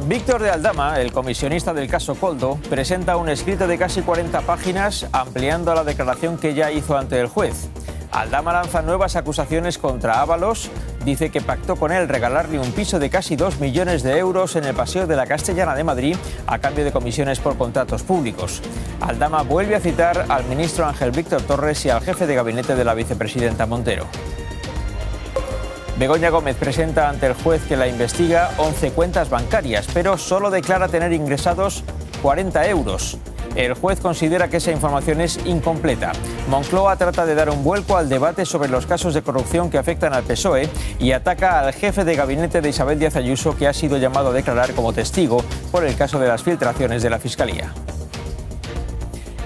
Víctor de Aldama, el comisionista del caso Koldo, presenta un escrito de casi 40 páginas ampliando la declaración que ya hizo ante el juez. Aldama lanza nuevas acusaciones contra Ábalos. Dice que pactó con él regalarle un piso de casi 2 millones de euros en el Paseo de la Castellana de Madrid a cambio de comisiones por contratos públicos. Aldama vuelve a citar al ministro Ángel Víctor Torres y al jefe de gabinete de la vicepresidenta Montero. Begoña Gómez presenta ante el juez que la investiga 11 cuentas bancarias, pero solo declara tener ingresados 40 euros. El juez considera que esa información es incompleta. Moncloa trata de dar un vuelco al debate sobre los casos de corrupción que afectan al PSOE y ataca al jefe de gabinete de Isabel Díaz Ayuso, que ha sido llamado a declarar como testigo por el caso de las filtraciones de la Fiscalía.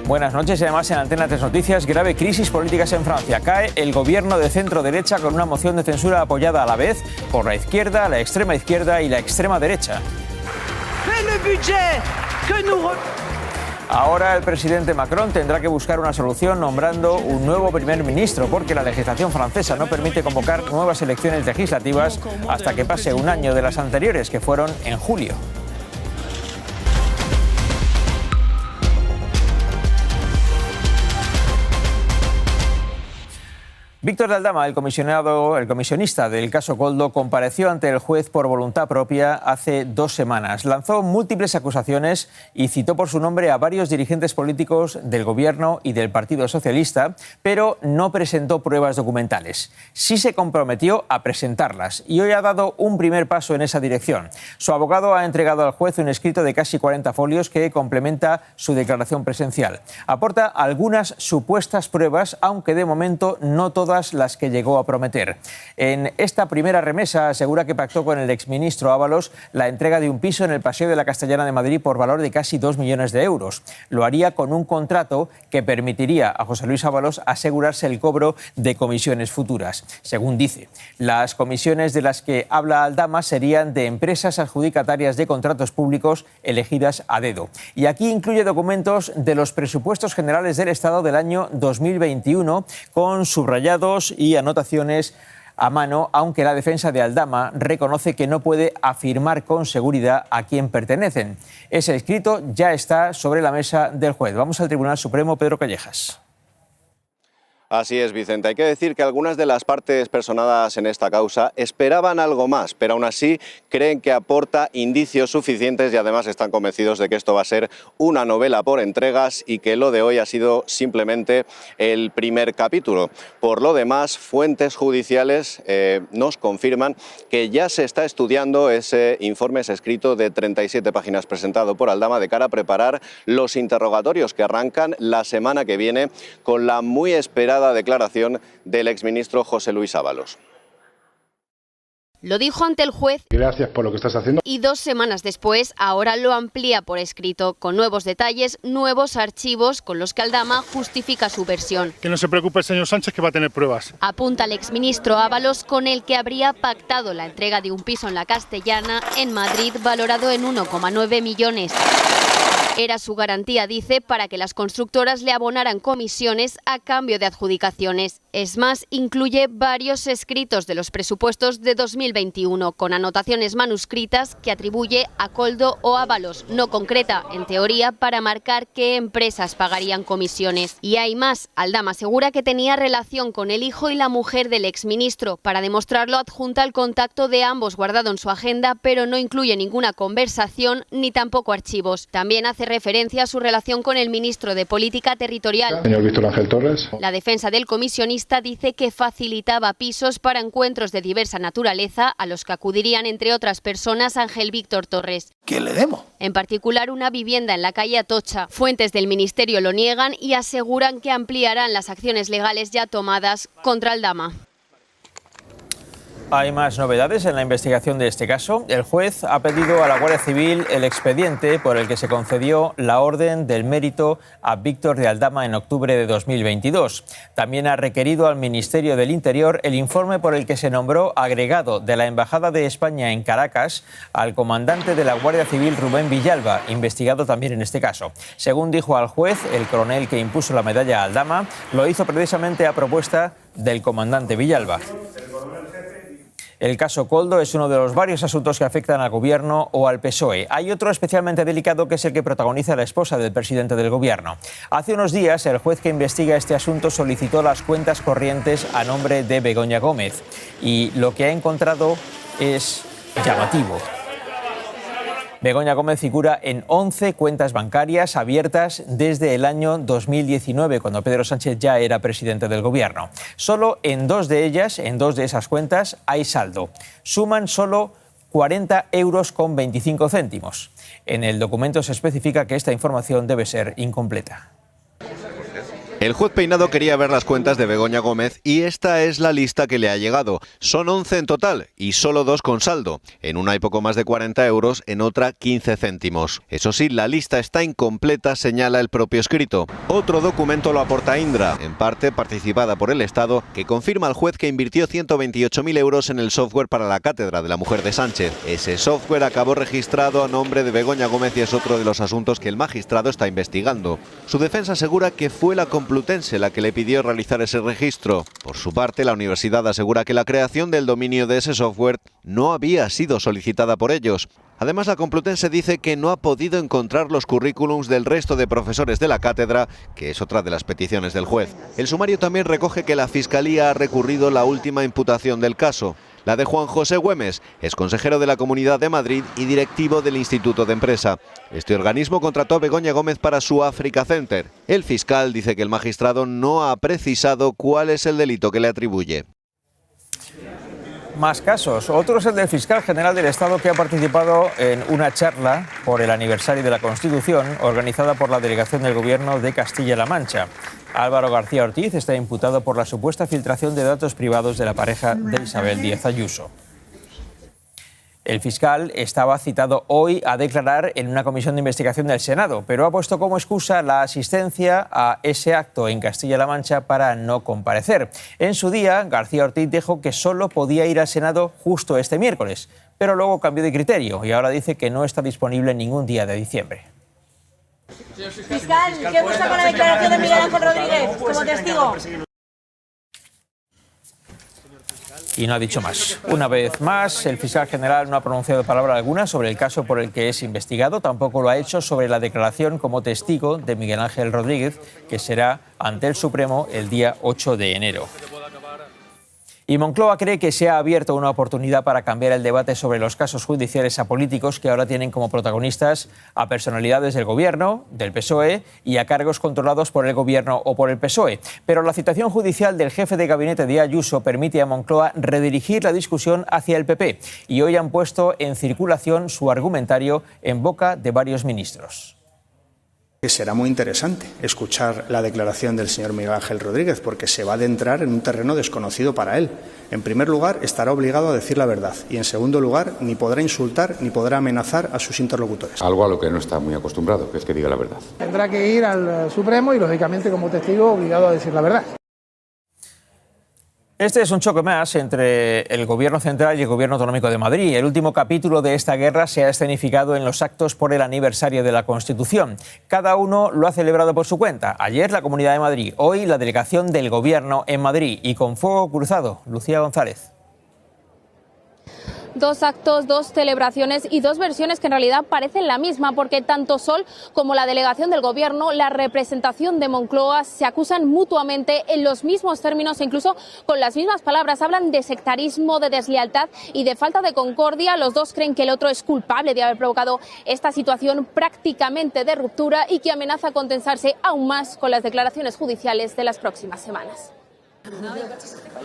Buenas noches. Y además en Antena 3 Noticias, grave crisis políticas en Francia. Cae el gobierno de centro-derecha con una moción de censura apoyada a la vez por la izquierda, la extrema izquierda y la extrema derecha. Ahora el presidente Macron tendrá que buscar una solución nombrando un nuevo primer ministro, porque la legislación francesa no permite convocar nuevas elecciones legislativas hasta que pase un año de las anteriores, que fueron en julio. Víctor de Aldama, el comisionista del caso Koldo, compareció ante el juez por voluntad propia hace 2 semanas. Lanzó múltiples acusaciones y citó por su nombre a varios dirigentes políticos del Gobierno y del Partido Socialista, pero no presentó pruebas documentales. Sí se comprometió a presentarlas y hoy ha dado un primer paso en esa dirección. Su abogado ha entregado al juez un escrito de casi 40 folios que complementa su declaración presencial. Aporta algunas supuestas pruebas, aunque de momento no todas las que llegó a prometer. En esta primera remesa asegura que pactó con el exministro Ábalos la entrega de un piso en el Paseo de la Castellana de Madrid por valor de casi 2 millones de euros. Lo haría con un contrato que permitiría a José Luis Ábalos asegurarse el cobro de comisiones futuras. Según dice, las comisiones de las que habla Aldama serían de empresas adjudicatarias de contratos públicos elegidas a dedo. Y aquí incluye documentos de los presupuestos generales del Estado del año 2021 con subrayados y anotaciones a mano, aunque la defensa de Aldama reconoce que no puede afirmar con seguridad a quién pertenecen. Ese escrito ya está sobre la mesa del juez. Vamos al Tribunal Supremo, Pedro Callejas. Así es, Vicente. Hay que decir que algunas de las partes personadas en esta causa esperaban algo más, pero aún así creen que aporta indicios suficientes y además están convencidos de que esto va a ser una novela por entregas y que lo de hoy ha sido simplemente el primer capítulo. Por lo demás, fuentes judiciales nos confirman que ya se está estudiando ese informe escrito de 37 páginas presentado por Aldama de cara a preparar los interrogatorios que arrancan la semana que viene con la muy esperada declaración del exministro José Luis Ábalos. Lo dijo ante el juez. Gracias por lo que estás haciendo. Y 2 semanas después, ahora lo amplía por escrito, con nuevos detalles, nuevos archivos con los que Aldama justifica su versión. Que no se preocupe el señor Sánchez, que va a tener pruebas. Apunta al exministro Ábalos, con el que habría pactado la entrega de un piso en la Castellana, en Madrid, valorado en 1,9 millones. Era su garantía, dice, para que las constructoras le abonaran comisiones a cambio de adjudicaciones. Es más, incluye varios escritos de los presupuestos de 2021, con anotaciones manuscritas que atribuye a Koldo o Ábalos. No concreta, en teoría, para marcar qué empresas pagarían comisiones. Y hay más. Aldama asegura que tenía relación con el hijo y la mujer del exministro. Para demostrarlo, adjunta el contacto de ambos guardado en su agenda, pero no incluye ninguna conversación ni tampoco archivos. También hace referencia a su relación con el ministro de Política Territorial, Señor Víctor Ángel Torres. La defensa del comisionista dice que facilitaba pisos para encuentros de diversa naturaleza a los que acudirían, entre otras personas, Ángel Víctor Torres. ¿Qué le debo? En particular, una vivienda en la calle Atocha. Fuentes del ministerio lo niegan y aseguran que ampliarán las acciones legales ya tomadas contra Aldama. Hay más novedades en la investigación de este caso. El juez ha pedido a la Guardia Civil el expediente por el que se concedió la Orden del Mérito a Víctor de Aldama en octubre de 2022. También ha requerido al Ministerio del Interior el informe por el que se nombró agregado de la Embajada de España en Caracas al comandante de la Guardia Civil, Rubén Villalba, investigado también en este caso. Según dijo al juez, el coronel que impuso la medalla a Aldama lo hizo precisamente a propuesta del comandante Villalba. El caso Koldo es uno de los varios asuntos que afectan al Gobierno o al PSOE. Hay otro especialmente delicado que es el que protagoniza la esposa del presidente del Gobierno. Hace unos días, el juez que investiga este asunto solicitó las cuentas corrientes a nombre de Begoña Gómez. Y lo que ha encontrado es llamativo. Begoña Gómez figura en 11 cuentas bancarias abiertas desde el año 2019, cuando Pedro Sánchez ya era presidente del Gobierno. Solo en dos de ellas, en dos de esas cuentas, hay saldo. Suman solo 40,25 euros. En el documento se especifica que esta información debe ser incompleta. El juez Peinado quería ver las cuentas de Begoña Gómez y esta es la lista que le ha llegado. Son 11 en total y solo 2 con saldo. En una hay poco más de 40 euros, en otra 15 céntimos. Eso sí, la lista está incompleta, señala el propio escrito. Otro documento lo aporta Indra, en parte participada por el Estado, que confirma al juez que invirtió 128.000 euros en el software para la cátedra de la mujer de Sánchez. Ese software acabó registrado a nombre de Begoña Gómez y es otro de los asuntos que el magistrado está investigando. Su defensa asegura que fue la Complutense la que le pidió realizar ese registro. Por su parte, la universidad asegura que la creación del dominio de ese software no había sido solicitada por ellos. Además, la Complutense dice que no ha podido encontrar los currículums del resto de profesores de la cátedra, que es otra de las peticiones del juez. El sumario también recoge que la Fiscalía ha recurrido la última imputación del caso, la de Juan José Güemes, exconsejero de la Comunidad de Madrid y directivo del Instituto de Empresa. Este organismo contrató a Begoña Gómez para su Africa Center. El fiscal dice que el magistrado no ha precisado cuál es el delito que le atribuye. Más casos. Otro es el del fiscal general del Estado, que ha participado en una charla por el aniversario de la Constitución organizada por la delegación del Gobierno de Castilla-La Mancha. Álvaro García Ortiz está imputado por la supuesta filtración de datos privados de la pareja de Isabel Díaz Ayuso. El fiscal estaba citado hoy a declarar en una comisión de investigación del Senado, pero ha puesto como excusa la asistencia a ese acto en Castilla-La Mancha para no comparecer. En su día, García Ortiz dijo que solo podía ir al Senado justo este miércoles, pero luego cambió de criterio y ahora dice que no está disponible ningún día de diciembre. Fiscal, ¿qué pasa con la declaración de Miguel Ángel Rodríguez como testigo? Y no ha dicho más. Una vez más, el fiscal general no ha pronunciado palabra alguna sobre el caso por el que es investigado. Tampoco lo ha hecho sobre la declaración como testigo de Miguel Ángel Rodríguez, que será ante el Supremo el día 8 de enero. Y Moncloa cree que se ha abierto una oportunidad para cambiar el debate sobre los casos judiciales a políticos que ahora tienen como protagonistas a personalidades del Gobierno, del PSOE y a cargos controlados por el Gobierno o por el PSOE. Pero la citación judicial del jefe de gabinete de Ayuso permite a Moncloa redirigir la discusión hacia el PP. Y hoy han puesto en circulación su argumentario en boca de varios ministros. Será muy interesante escuchar la declaración del señor Miguel Ángel Rodríguez, porque se va a adentrar en un terreno desconocido para él. En primer lugar, estará obligado a decir la verdad y, en segundo lugar, ni podrá insultar ni podrá amenazar a sus interlocutores. Algo a lo que no está muy acostumbrado, que es que diga la verdad. Tendrá que ir al Supremo y, lógicamente, como testigo, obligado a decir la verdad. Este es un choque más entre el Gobierno central y el Gobierno autonómico de Madrid. El último capítulo de esta guerra se ha escenificado en los actos por el aniversario de la Constitución. Cada uno lo ha celebrado por su cuenta. Ayer la Comunidad de Madrid, hoy la delegación del Gobierno en Madrid. Y con fuego cruzado, Lucía González. Dos actos, dos celebraciones y dos versiones que en realidad parecen la misma, porque tanto Sol como la delegación del Gobierno, la representación de Moncloa, se acusan mutuamente en los mismos términos e incluso con las mismas palabras. Hablan de sectarismo, de deslealtad y de falta de concordia. Los dos creen que el otro es culpable de haber provocado esta situación prácticamente de ruptura y que amenaza con tensarse aún más con las declaraciones judiciales de las próximas semanas.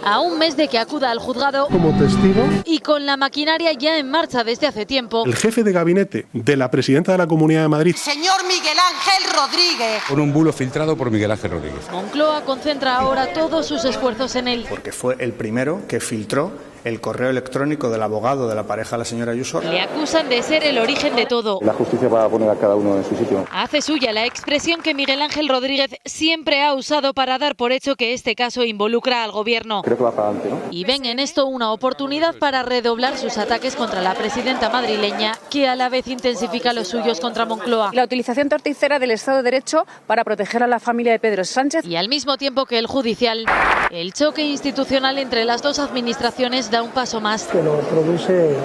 A un mes de que acuda al juzgado como testigo y con la maquinaria ya en marcha desde hace tiempo, el jefe de gabinete de la presidenta de la Comunidad de Madrid, Señor Miguel Ángel Rodríguez. Con un bulo filtrado por Miguel Ángel Rodríguez. Moncloa concentra ahora todos sus esfuerzos en él. Porque fue el primero que filtró el correo electrónico del abogado de la pareja de la señora Ayuso. Le acusan de ser el origen de todo. La justicia va a poner a cada uno en su sitio. Hace suya la expresión que Miguel Ángel Rodríguez siempre ha usado para dar por hecho que este caso involucra al Gobierno. Creo que va para adelante, ¿no? Y ven en esto una oportunidad para redoblar sus ataques contra la presidenta madrileña, que a la vez intensifica los suyos contra Moncloa. La utilización torticera del Estado de Derecho para proteger a la familia de Pedro Sánchez. Y al mismo tiempo que el judicial El choque institucional entre las dos administraciones da un paso más. Que lo produce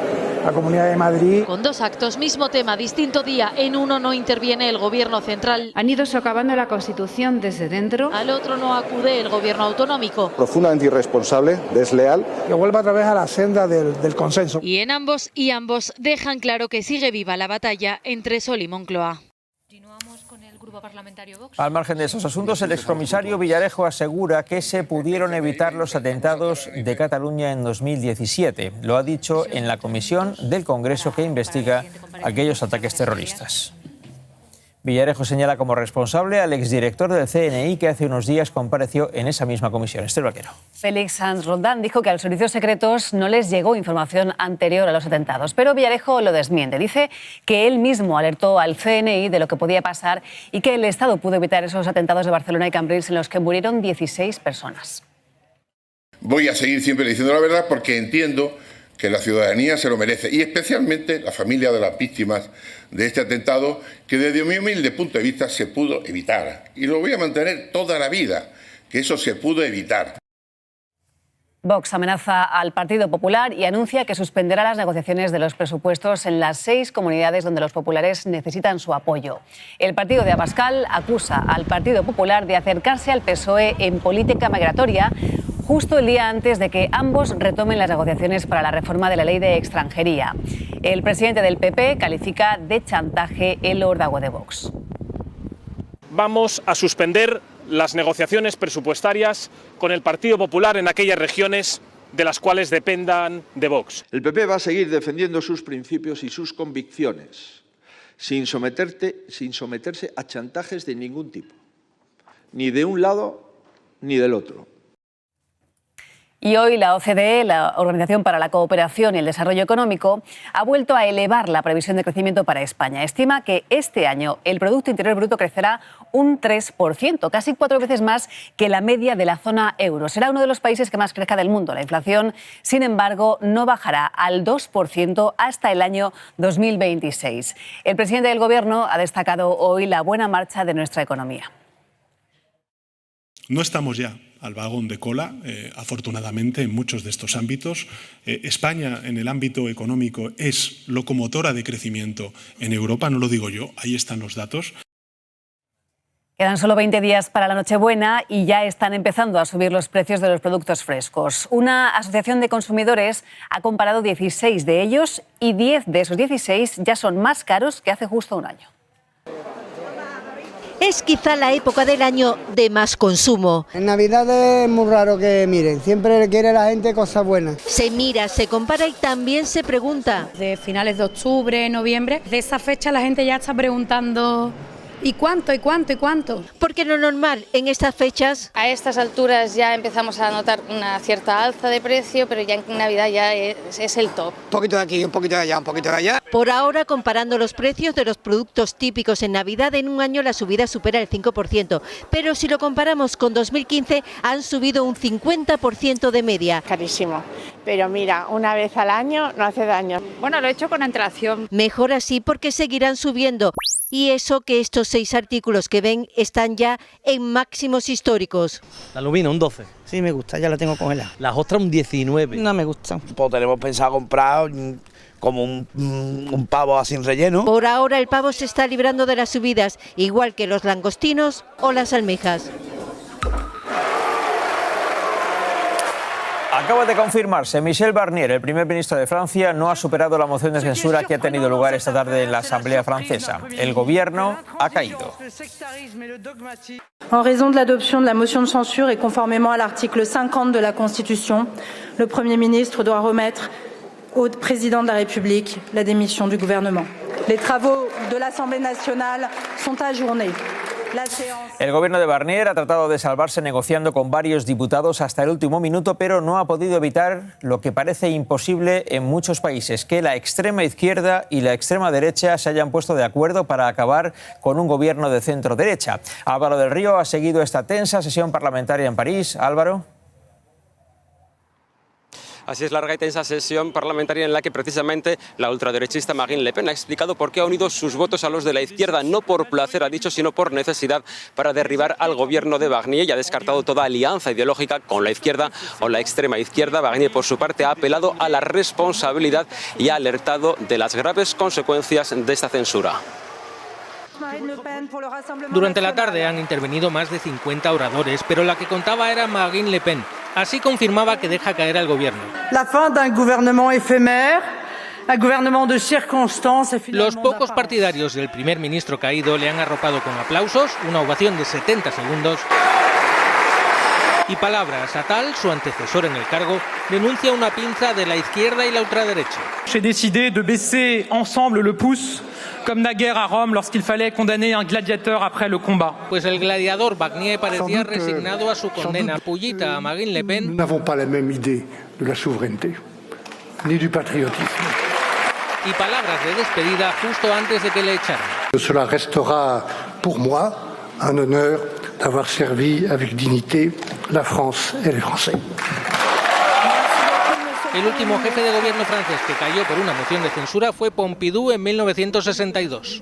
la Comunidad de Madrid. Con dos actos, mismo tema, distinto día. En uno no interviene el Gobierno central. Han ido socavando la Constitución desde dentro. Al otro no acude el Gobierno autonómico. Profundamente irresponsable, desleal. Que vuelva otra vez a la senda del consenso. Y en ambos dejan claro que sigue viva la batalla entre Sol y Moncloa. Al margen de esos asuntos, el excomisario Villarejo asegura que se pudieron evitar los atentados de Cataluña en 2017. Lo ha dicho en la comisión del Congreso que investiga aquellos ataques terroristas. Villarejo señala como responsable al exdirector del CNI que hace unos días compareció en esa misma comisión. Esther Vaquero. Félix Sanz Roldán dijo que a los servicios secretos no les llegó información anterior a los atentados, pero Villarejo lo desmiente. Dice que él mismo alertó al CNI de lo que podía pasar y que el Estado pudo evitar esos atentados de Barcelona y Cambrils en los que murieron 16 personas. Voy a seguir siempre diciendo la verdad porque entiendo que la ciudadanía se lo merece, y especialmente la familia de las víctimas de este atentado, que desde mi humilde punto de vista se pudo evitar. Y lo voy a mantener toda la vida, que eso se pudo evitar. Vox amenaza al Partido Popular y anuncia que suspenderá las negociaciones de los presupuestos en las 6 comunidades donde los populares necesitan su apoyo. El partido de Abascal acusa al Partido Popular de acercarse al PSOE en política migratoria, justo el día antes de que ambos retomen las negociaciones para la reforma de la ley de extranjería. El presidente del PP califica de chantaje el órdago de Vox. Vamos a suspender las negociaciones presupuestarias con el Partido Popular en aquellas regiones de las cuales dependan de Vox. El PP va a seguir defendiendo sus principios y sus convicciones, sin someterse a chantajes de ningún tipo, ni de un lado ni del otro. Y hoy la OCDE, la Organización para la Cooperación y el Desarrollo Económico, ha vuelto a elevar la previsión de crecimiento para España. Estima que este año el Producto Interior Bruto crecerá un 3%, casi 4 veces más que la media de la zona euro. Será uno de los países que más crezca del mundo. La inflación, sin embargo, no bajará al 2% hasta el año 2026. El presidente del Gobierno ha destacado hoy la buena marcha de nuestra economía. No estamos ya al vagón de cola, afortunadamente, en muchos de estos ámbitos. España, en el ámbito económico, es locomotora de crecimiento en Europa, no lo digo yo, ahí están los datos. Quedan solo 20 días para la Nochebuena y ya están empezando a subir los precios de los productos frescos. Una asociación de consumidores ha comparado 16 de ellos y 10 de esos 16 ya son más caros que hace justo un año. Es quizá la época del año de más consumo. En Navidad es muy raro que miren, siempre quiere la gente cosas buenas. Se mira, se compara y también se pregunta. De finales de octubre, noviembre, de esa fecha la gente ya está preguntando ¿y cuánto, y cuánto, y cuánto? Porque lo normal en estas fechas... A estas alturas ya empezamos a notar una cierta alza de precio, pero ya en Navidad ya es el top. Un poquito de aquí, un poquito de allá, un poquito de allá. Por ahora, comparando los precios de los productos típicos en Navidad, en un año la subida supera el 5%. Pero si lo comparamos con 2015, han subido un 50% de media. Carísimo. Pero mira, una vez al año no hace daño. Bueno, lo he hecho con antelación. Mejor así porque seguirán subiendo. Y eso que estos 6 artículos que ven están ya en máximos históricos. La lubina, un 12. Sí, me gusta, ya la tengo congelada. Las ostras, un 19. No me gusta. Pues tenemos pensado comprar como un pavo así relleno. Por ahora el pavo se está librando de las subidas, igual que los langostinos o las almejas. Acaba de confirmarse, Michel Barnier, el primer ministro de Francia, no ha superado la moción de censura que ha tenido lugar esta tarde en la Asamblea francesa. El gobierno ha caído. En raison de l'adoption de la motion de censure et conformément à l'article 50 de la Constitution, le Premier ministre doit remettre au président de la République la démission du gouvernement. Les travaux de l'Assemblée nationale sont ajournés. El gobierno de Barnier ha tratado de salvarse negociando con varios diputados hasta el último minuto, pero no ha podido evitar lo que parece imposible en muchos países, que la extrema izquierda y la extrema derecha se hayan puesto de acuerdo para acabar con un gobierno de centro-derecha. Álvaro del Río ha seguido esta tensa sesión parlamentaria en París. Álvaro. Así es, larga y tensa sesión parlamentaria en la que precisamente la ultraderechista Marine Le Pen ha explicado por qué ha unido sus votos a los de la izquierda, no por placer, ha dicho, sino por necesidad para derribar al gobierno de Barnier, y ha descartado toda alianza ideológica con la izquierda o la extrema izquierda. Barnier, por su parte, ha apelado a la responsabilidad y ha alertado de las graves consecuencias de esta censura. Durante la tarde han intervenido más de 50 oradores, pero la que contaba era Marine Le Pen. Así confirmaba que deja caer al gobierno. La fin d'un gouvernement éphémère, un gouvernement de circonstances. Los pocos partidarios del primer ministro caído le han arropado con aplausos, una ovación de 70 segundos y palabras. Attal, su antecesor en el cargo, denuncia una pinza de la izquierda y la ultraderecha. J'ai décidé de baisser ensemble le pouce, comme naguère à Rome lorsqu'il fallait condamner un gladiateur après le combat. Pues el gladiador Barnier parecía resignado a su condena. Pullita a Marine Le Pen. Nous n'avons pas la même idée de la souveraineté, ni du patriotisme. Y palabras de despedida justo antes de que le echaran. Cela restera pour moi un honneur d'avoir servi avec dignité la France et les Français. El último jefe de gobierno francés que cayó por una moción de censura fue Pompidou en 1962.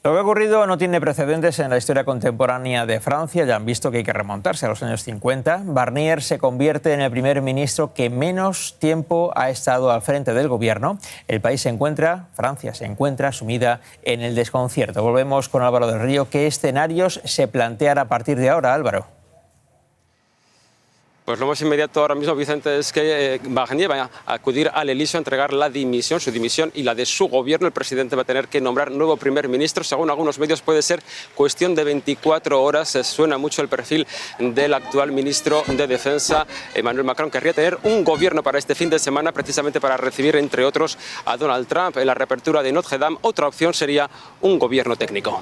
Lo que ha ocurrido no tiene precedentes en la historia contemporánea de Francia. Ya han visto que hay que remontarse a los años 50. Barnier se convierte en el primer ministro que menos tiempo ha estado al frente del gobierno. Francia se encuentra sumida en el desconcierto. Volvemos con Álvaro del Río. ¿Qué escenarios se plantean a partir de ahora, Álvaro? Pues lo más inmediato ahora mismo, Vicente, es que Barnier vaya a acudir al Elíseo a entregar la dimisión, su dimisión y la de su gobierno. El presidente va a tener que nombrar nuevo primer ministro. Según algunos medios puede ser cuestión de 24 horas. Suena mucho el perfil del actual ministro de Defensa, Emmanuel Macron. Querría tener un gobierno para este fin de semana, precisamente para recibir, entre otros, a Donald Trump en la reapertura de Notre Dame. Otra opción sería un gobierno técnico.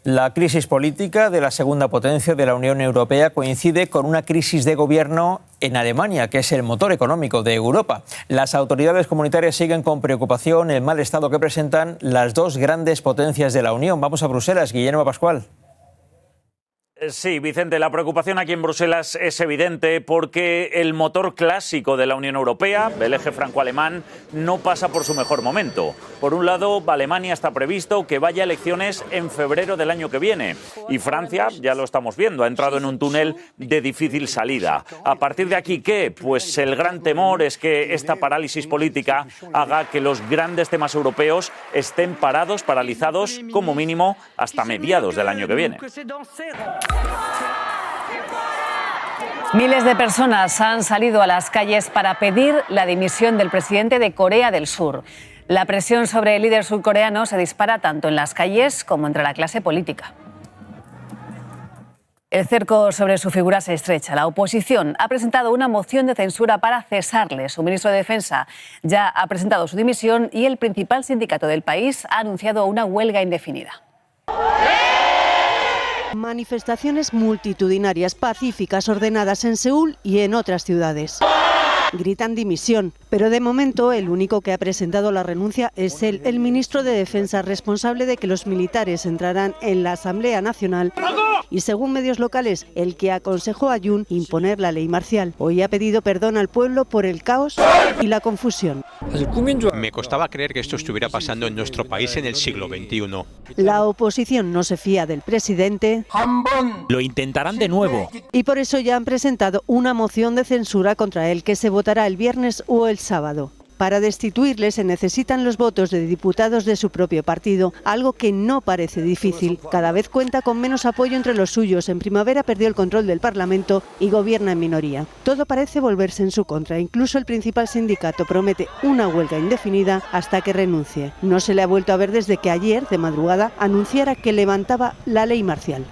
La crisis política de la segunda potencia de la Unión Europea coincide con una crisis de gobierno en Alemania, que es el motor económico de Europa. Las autoridades comunitarias siguen con preocupación el mal estado que presentan las dos grandes potencias de la Unión. Vamos a Bruselas, Guillermo Pascual. Sí, Vicente, la preocupación aquí en Bruselas es evidente porque el motor clásico de la Unión Europea, el eje franco-alemán, no pasa por su mejor momento. Por un lado, Alemania está previsto que vaya a elecciones en febrero del año que viene y Francia, ya lo estamos viendo, ha entrado en un túnel de difícil salida. A partir de aquí, ¿qué? Pues el gran temor es que esta parálisis política haga que los grandes temas europeos estén parados, paralizados, como mínimo, hasta mediados del año que viene. Miles de personas han salido a las calles para pedir la dimisión del presidente de Corea del Sur. La presión sobre el líder surcoreano se dispara tanto en las calles como entre la clase política. El cerco sobre su figura se estrecha. La oposición ha presentado una moción de censura para cesarle. Su ministro de Defensa ya ha presentado su dimisión y el principal sindicato del país ha anunciado una huelga indefinida. Manifestaciones multitudinarias pacíficas ordenadas en Seúl y en otras ciudades. Gritan dimisión, pero de momento el único que ha presentado la renuncia es el ministro de Defensa, responsable de que los militares entrarán en la Asamblea Nacional y, según medios locales, el que aconsejó a Yoon imponer la ley marcial. Hoy ha pedido perdón al pueblo por el caos y la confusión. Me costaba creer que esto estuviera pasando en nuestro país en el siglo XXI. La oposición no se fía del presidente. Lo intentarán de nuevo. Y por eso ya han presentado una moción de censura contra él que se votará el viernes o el sábado. Para destituirle se necesitan los votos de diputados de su propio partido, algo que no parece difícil. Cada vez cuenta con menos apoyo entre los suyos. En primavera perdió el control del Parlamento y gobierna en minoría. Todo parece volverse en su contra. Incluso el principal sindicato promete una huelga indefinida hasta que renuncie. No se le ha vuelto a ver desde que ayer, de madrugada, anunciara que levantaba la ley marcial.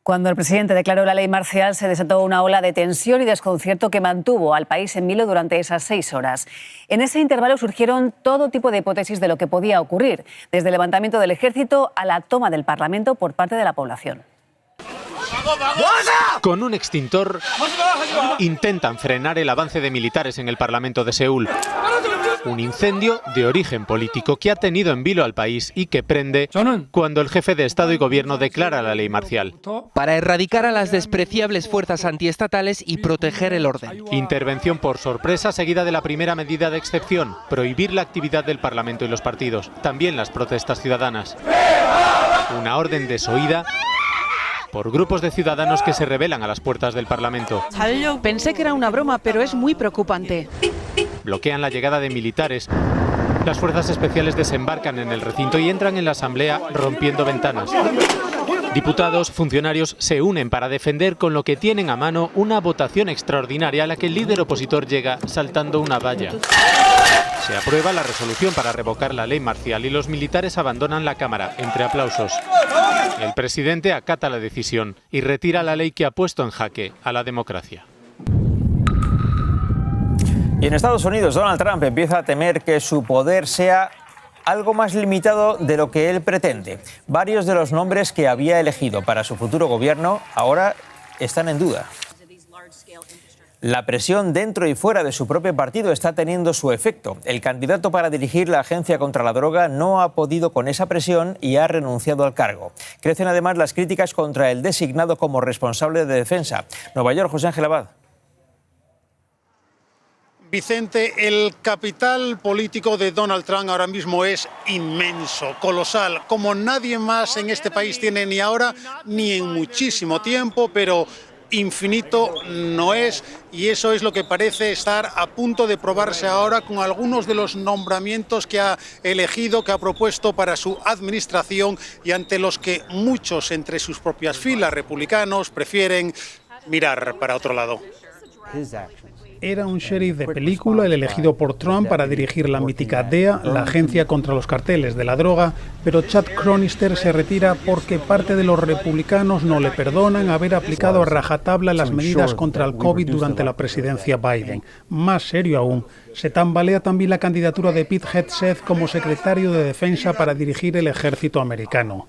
Cuando el presidente declaró la ley marcial, se desató una ola de tensión y desconcierto que mantuvo al país en vilo durante esas 6 horas. En ese intervalo surgieron todo tipo de hipótesis de lo que podía ocurrir, desde el levantamiento del ejército a la toma del Parlamento por parte de la población. Con un extintor intentan frenar el avance de militares en el Parlamento de Seúl. Un incendio de origen político que ha tenido en vilo al país y que prende cuando el jefe de Estado y Gobierno declara la ley marcial. Para erradicar a las despreciables fuerzas antiestatales y proteger el orden. Intervención por sorpresa seguida de la primera medida de excepción, prohibir la actividad del Parlamento y los partidos, también las protestas ciudadanas. Una orden desoída por grupos de ciudadanos que se rebelan a las puertas del Parlamento. Pensé que era una broma, pero es muy preocupante. Bloquean la llegada de militares. Las fuerzas especiales desembarcan en el recinto y entran en la asamblea rompiendo ventanas. Diputados, funcionarios se unen para defender con lo que tienen a mano una votación extraordinaria a la que el líder opositor llega saltando una valla. Se aprueba la resolución para revocar la ley marcial y los militares abandonan la Cámara, entre aplausos. El presidente acata la decisión y retira la ley que ha puesto en jaque a la democracia. Y en Estados Unidos, Donald Trump empieza a temer que su poder sea algo más limitado de lo que él pretende. Varios de los nombres que había elegido para su futuro gobierno ahora están en duda. La presión dentro y fuera de su propio partido está teniendo su efecto. El candidato para dirigir la Agencia contra la Droga no ha podido con esa presión y ha renunciado al cargo. Crecen además las críticas contra el designado como responsable de defensa. Nueva York, José Ángel Abad. Vicente, el capital político de Donald Trump ahora mismo es inmenso, colosal, como nadie más en este país tiene ni ahora ni en muchísimo tiempo, pero infinito no es, y eso es lo que parece estar a punto de probarse ahora con algunos de los nombramientos que ha elegido, que ha propuesto para su administración y ante los que muchos entre sus propias filas republicanos prefieren mirar para otro lado. Era un sheriff de película, el elegido por Trump para dirigir la mítica DEA, la Agencia contra los Carteles de la Droga, pero Chad Chronister se retira porque parte de los republicanos no le perdonan haber aplicado a rajatabla las medidas contra el COVID durante la presidencia Biden. Más serio aún, se tambalea también la candidatura de Pete Hegseth como secretario de Defensa para dirigir el ejército americano.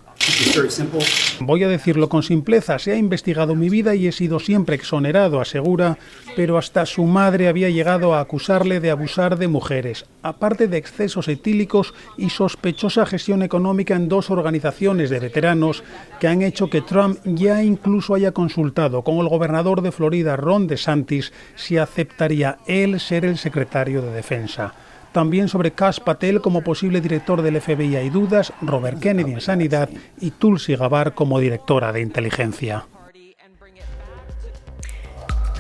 Voy a decirlo con simpleza, se ha investigado mi vida y he sido siempre exonerado, asegura, pero hasta su madre había llegado a acusarle de abusar de mujeres, aparte de excesos etílicos y sospechosa gestión económica en dos organizaciones de veteranos que han hecho que Trump ya incluso haya consultado con el gobernador de Florida, Ron DeSantis, si aceptaría él ser el secretario de Defensa. También sobre Kash Patel como posible director del FBI hay dudas, Robert Kennedy en Sanidad y Tulsi Gabbard como directora de inteligencia.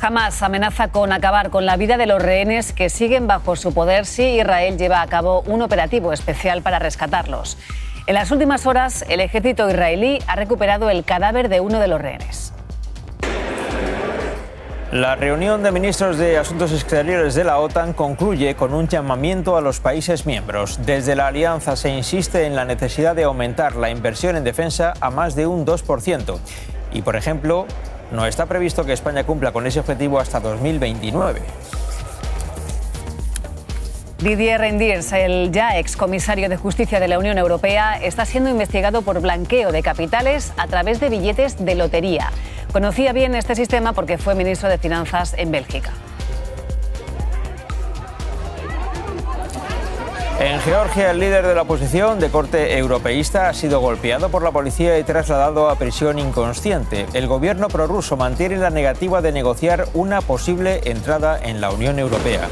Hamás amenaza con acabar con la vida de los rehenes que siguen bajo su poder si Israel lleva a cabo un operativo especial para rescatarlos. En las últimas horas, el ejército israelí ha recuperado el cadáver de uno de los rehenes. La reunión de ministros de Asuntos Exteriores de la OTAN concluye con un llamamiento a los países miembros. Desde la alianza se insiste en la necesidad de aumentar la inversión en defensa a más de un 2%. Y, por ejemplo, no está previsto que España cumpla con ese objetivo hasta 2029. Didier Reynders, el ya excomisario de Justicia de la Unión Europea, está siendo investigado por blanqueo de capitales a través de billetes de lotería. Conocía bien este sistema porque fue ministro de Finanzas en Bélgica. En Georgia, el líder de la oposición de corte europeísta ha sido golpeado por la policía y trasladado a prisión inconsciente. El gobierno prorruso mantiene la negativa de negociar una posible entrada en la Unión Europea.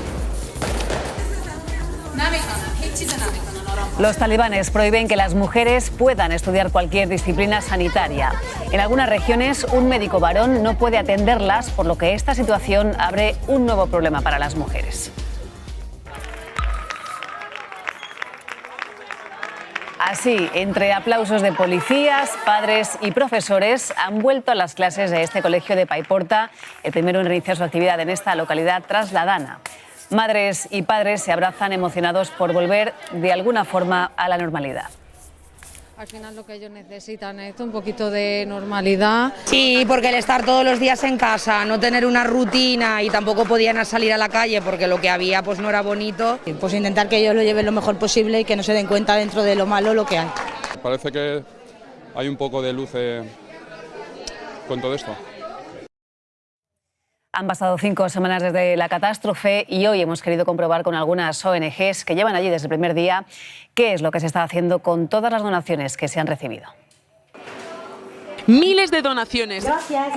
Los talibanes prohíben que las mujeres puedan estudiar cualquier disciplina sanitaria. En algunas regiones, un médico varón no puede atenderlas, por lo que esta situación abre un nuevo problema para las mujeres. Así, entre aplausos de policías, padres y profesores, han vuelto a las clases de este colegio de Paiporta, el primero en reiniciar su actividad en esta localidad trasladana. Madres y padres se abrazan emocionados por volver de alguna forma a la normalidad. Al final lo que ellos necesitan es un poquito de normalidad. Sí, porque el estar todos los días en casa, no tener una rutina y tampoco podían salir a la calle porque lo que había pues no era bonito. Pues intentar que ellos lo lleven lo mejor posible y que no se den cuenta dentro de lo malo lo que hay. Parece que hay un poco de luz con todo esto. Han pasado 5 semanas desde la catástrofe y hoy hemos querido comprobar con algunas ONGs que llevan allí desde el primer día qué es lo que se está haciendo con todas las donaciones que se han recibido. Miles de donaciones,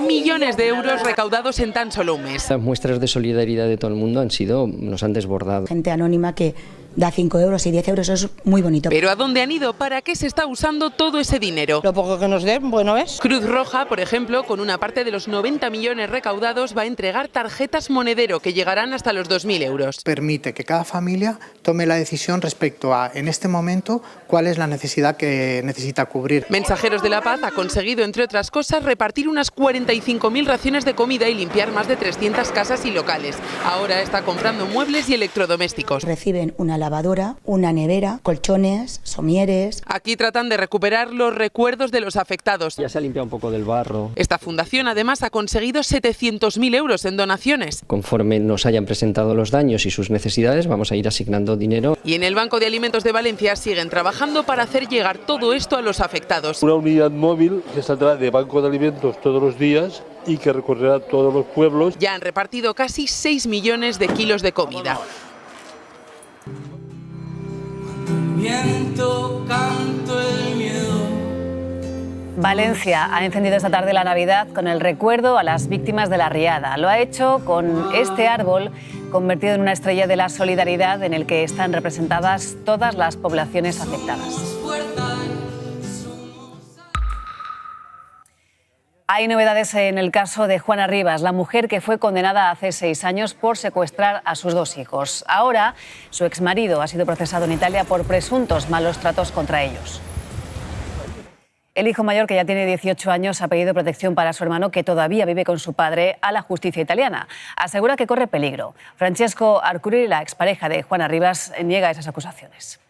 millones de euros recaudados en tan solo un mes. Las muestras de solidaridad de todo el mundo nos han desbordado. Gente anónima que da 5 euros y 10 euros, eso es muy bonito. ¿Pero a dónde han ido? ¿Para qué se está usando todo ese dinero? Lo poco que nos den, bueno es. Cruz Roja, por ejemplo, con una parte de los 90 millones recaudados, va a entregar tarjetas monedero que llegarán hasta los 2.000 euros. Permite que cada familia tome la decisión respecto a, en este momento, cuál es la necesidad que necesita cubrir. Mensajeros de la Paz ha conseguido, entre otras cosas, repartir unas 45.000 raciones de comida y limpiar más de 300 casas y locales. Ahora está comprando muebles y electrodomésticos. Reciben una lavadora, una nevera, colchones, somieres. Aquí tratan de recuperar los recuerdos de los afectados. Ya se ha limpiado un poco del barro. Esta fundación además ha conseguido 700.000 euros en donaciones. Conforme nos hayan presentado los daños y sus necesidades, vamos a ir asignando dinero. Y en el Banco de Alimentos de Valencia siguen trabajando para hacer llegar todo esto a los afectados. Una unidad móvil que saldrá de Banco de Alimentos todos los días y que recorrerá todos los pueblos. Ya han repartido casi 6 millones de kilos de comida. Viento, canto el miedo. Valencia ha encendido esta tarde la Navidad con el recuerdo a las víctimas de la riada. Lo ha hecho con este árbol convertido en una estrella de la solidaridad en el que están representadas todas las poblaciones afectadas. Hay novedades en el caso de Juana Rivas, la mujer que fue condenada hace 6 años por secuestrar a sus 2 hijos. Ahora, su exmarido ha sido procesado en Italia por presuntos malos tratos contra ellos. El hijo mayor, que ya tiene 18 años, ha pedido protección para su hermano, que todavía vive con su padre, a la justicia italiana. Asegura que corre peligro. Francesco Arcuri, la expareja de Juana Rivas, niega esas acusaciones.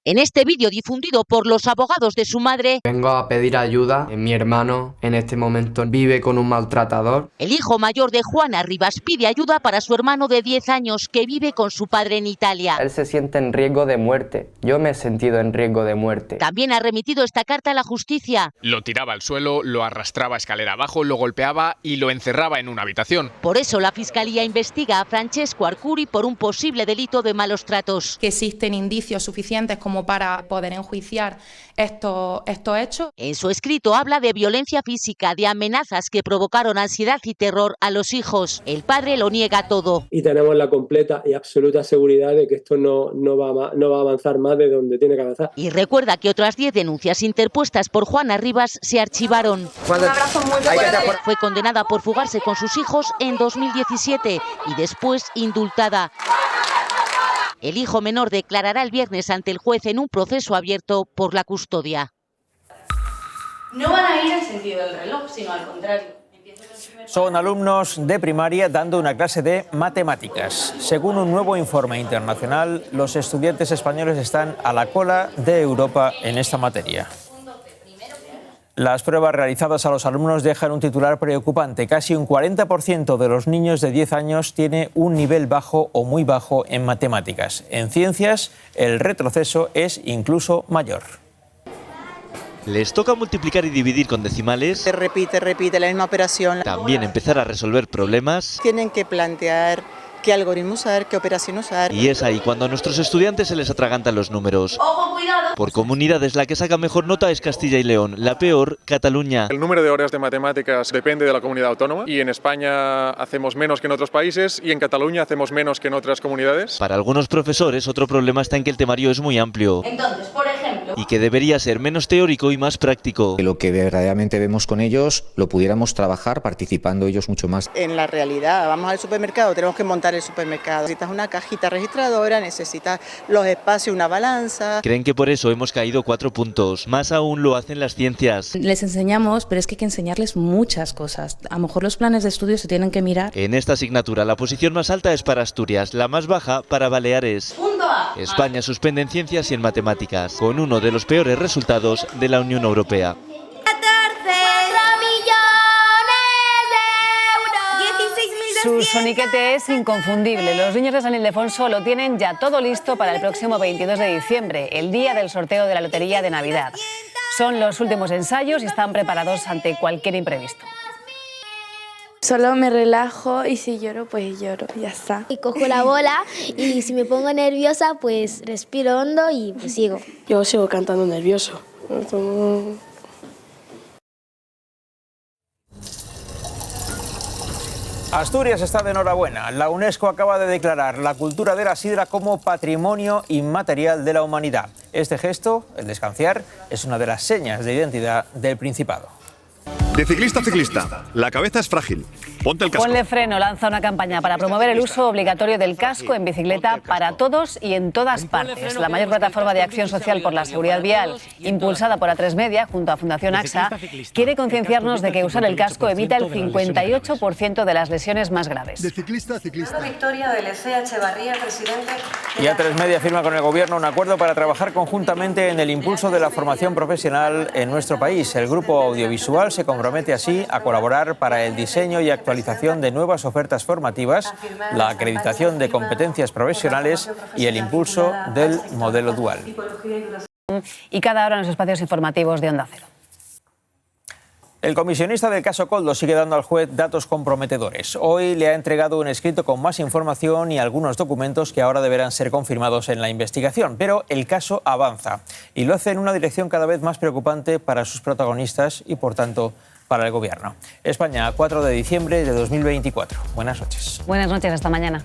En este vídeo difundido por los abogados de su madre, vengo a pedir ayuda. Mi hermano en este momento vive con un maltratador. El hijo mayor de Juana Rivas pide ayuda para su hermano de 10 años que vive con su padre en Italia. Él se siente en riesgo de muerte. Yo me he sentido en riesgo de muerte. También ha remitido esta carta a la justicia. Lo tiraba al suelo, lo arrastraba escalera abajo, lo golpeaba y lo encerraba en una habitación. Por eso la Fiscalía investiga a Francesco Arcuri por un posible delito de malos tratos. Que existen indicios suficientes como para poder enjuiciar estos hechos. En su escrito habla de violencia física, de amenazas que provocaron ansiedad y terror a los hijos. El padre lo niega todo. Y tenemos la completa y absoluta seguridad de que esto no va a avanzar más de donde tiene que avanzar. Y recuerda que otras 10 denuncias interpuestas por Juana Rivas se archivaron. Un abrazo muy fuerte. Fue condenada por fugarse con sus hijos en 2017 y después indultada. El hijo menor declarará el viernes ante el juez en un proceso abierto por la custodia. No van a ir en sentido del reloj, sino al contrario. Son alumnos de primaria dando una clase de matemáticas. Según un nuevo informe internacional, los estudiantes españoles están a la cola de Europa en esta materia. Las pruebas realizadas a los alumnos dejan un titular preocupante. Casi un 40% de los niños de 10 años tiene un nivel bajo o muy bajo en matemáticas. En ciencias, el retroceso es incluso mayor. Les toca multiplicar y dividir con decimales. Se repite la misma operación. También empezar a resolver problemas. Tienen que plantear qué algoritmo usar, qué operación usar. Y es ahí cuando a nuestros estudiantes se les atragantan los números. ¡Ojo, cuidado! Por comunidades, la que saca mejor nota es Castilla y León, la peor, Cataluña. El número de horas de matemáticas depende de la comunidad autónoma y en España hacemos menos que en otros países y en Cataluña hacemos menos que en otras comunidades. Para algunos profesores, otro problema está en que el temario es muy amplio. Entonces, por ejemplo, y que debería ser menos teórico y más práctico. Lo que verdaderamente vemos con ellos lo pudiéramos trabajar participando ellos mucho más. En la realidad, vamos al supermercado, tenemos que montar el supermercado. Necesitas una cajita registradora, necesitas los espacios, una balanza. Creen que por eso hemos caído 4 puntos. Más aún lo hacen las ciencias. Les enseñamos, pero es que hay que enseñarles muchas cosas. A lo mejor los planes de estudio se tienen que mirar. En esta asignatura la posición más alta es para Asturias, la más baja para Baleares. España suspende en ciencias y en matemáticas, con uno de los peores resultados de la Unión Europea. Su soniquete es inconfundible. Los niños de San Ildefonso lo tienen ya todo listo para el próximo 22 de diciembre, el día del sorteo de la Lotería de Navidad. Son los últimos ensayos y están preparados ante cualquier imprevisto. Solo me relajo y si lloro, pues lloro, ya está. Y cojo la bola y si me pongo nerviosa, pues respiro hondo y pues sigo. Yo sigo cantando nervioso. Asturias está de enhorabuena. La UNESCO acaba de declarar la cultura de la sidra como patrimonio inmaterial de la humanidad. Este gesto, el de escanciar, es una de las señas de identidad del Principado. De ciclista a ciclista, la cabeza es frágil. Ponte el casco. Ponle Freno lanza una campaña para promover el uso obligatorio del casco en bicicleta para todos y en todas partes. La mayor plataforma de acción social por la seguridad vial, impulsada por A3 Media junto a Fundación AXA, quiere concienciarnos de que usar el casco evita el 58% de las lesiones más graves. De ciclista a ciclista. Victoria del ECE Echevarría, presidente. Y A3 Media firma con el Gobierno un acuerdo para trabajar conjuntamente en el impulso de la formación profesional en nuestro país. El grupo audiovisual se compromete así a colaborar para el diseño y actualización de nuevas ofertas formativas, la acreditación de competencias profesionales y el impulso del modelo dual. Y cada hora en los espacios informativos de Onda Cero. El comisionista del caso Koldo sigue dando al juez datos comprometedores. Hoy le ha entregado un escrito con más información y algunos documentos que ahora deberán ser confirmados en la investigación. Pero el caso avanza y lo hace en una dirección cada vez más preocupante para sus protagonistas y, por tanto, para el Gobierno. España, 4 de diciembre de 2024. Buenas noches. Buenas noches, hasta mañana.